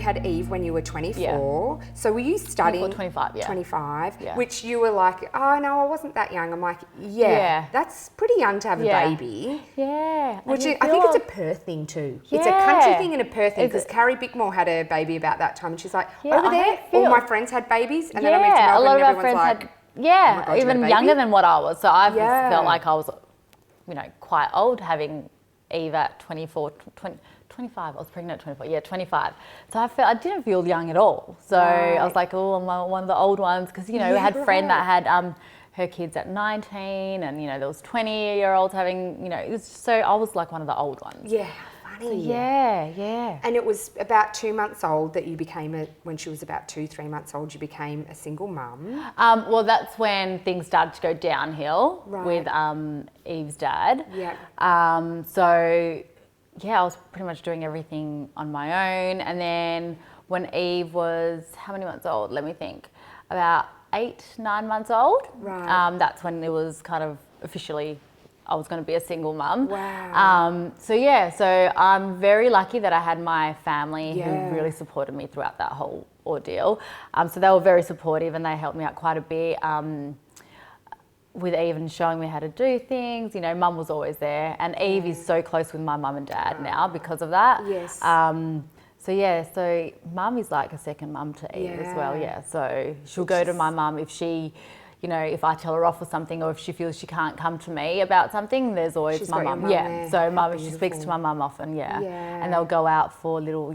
you had Eve when you were 24. So were you studying? 25, yeah. 25, yeah. Which you were like, oh no, I wasn't that young. I'm like, yeah. That's pretty young to have a baby. Yeah. Which I think it's a Perth thing too. It's a country thing and a Perth thing, because Carrie Bickmore had a baby about that time, and she's like, over there, all my friends had babies, and then I moved to Melbourne, and everyone's like, oh my God, even younger than what I was. So I felt like I was, quite old having Eve at 24, 25. I was pregnant at 24. Yeah, 25. So I didn't feel young at all. So I was like, oh, I'm one of the old ones, because we had a friend that had her kids at 19, and there was 20-year-olds having, it was, so I was like one of the old ones. Yeah. So, yeah. And it was about 2 months old that you became when she was about 2-3 months old, you became a single mum. Well, that's when things started to go downhill with Eve's dad. Yeah. So I was pretty much doing everything on my own. And then when Eve was, how many months old? Let me think. About 8-9 months old. Right. That's when it was kind of officially, I was going to be a single mum. Wow. So I'm very lucky that I had my family who really supported me throughout that whole ordeal. So they were very supportive, and they helped me out quite a bit with even showing me how to do things. Mum was always there, and Eve is so close with my mum and dad now because of that. Yes. So mum is like a second mum to Eve as well. Yeah. So she'll go to my mum if she, if I tell her off or something, or if she feels she can't come to me about something, there's always my mum. So she speaks to my mum often. And they'll go out for little,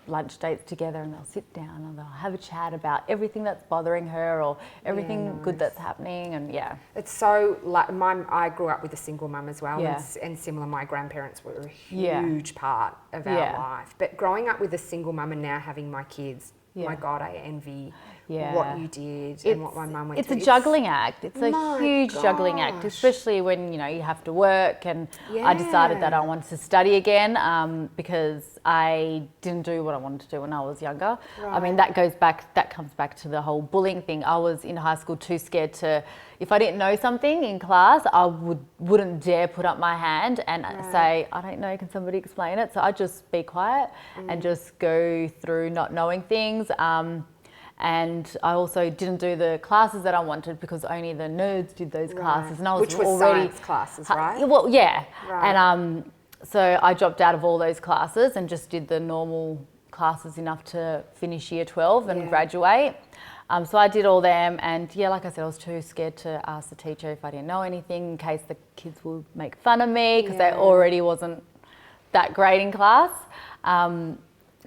lunch dates together, and they'll sit down and they'll have a chat about everything that's bothering her, or everything good that's happening. And it's so like I grew up with a single mum as well, and similar, my grandparents were a huge part of our life. But growing up with a single mum and now having my kids, my God, I envy what you did and what my mum went through. It's a juggling act. It's a huge juggling act, especially when, you have to work. And I decided that I wanted to study again because I didn't do what I wanted to do when I was younger. I mean, that comes back to the whole bullying thing. I was in high school too scared to, if I didn't know something in class, I wouldn't dare put up my hand and say, I don't know, can somebody explain it? So I'd just be quiet and just go through not knowing things. And I also didn't do the classes that I wanted because only the nerds did those classes. And I was Which was already science classes, right? Well, yeah. And so I dropped out of all those classes and just did the normal classes enough to finish year 12 and graduate. So I did all them, and like I said, I was too scared to ask the teacher if I didn't know anything in case the kids would make fun of me because I already wasn't that great in class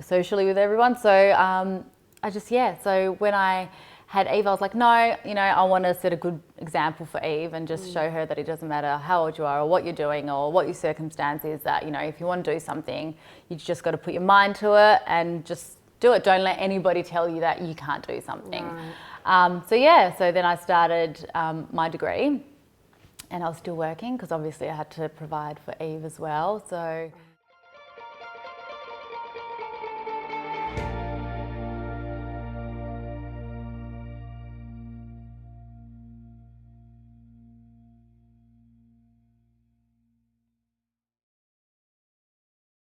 socially with everyone. So so when I had Eve, I was like, no, I want to set a good example for Eve and just show her that it doesn't matter how old you are or what you're doing or what your circumstance is, that, if you want to do something, you just got to put your mind to it and just do it. Don't let anybody tell you that you can't do something. So then I started my degree, and I was still working because obviously I had to provide for Eve as well. So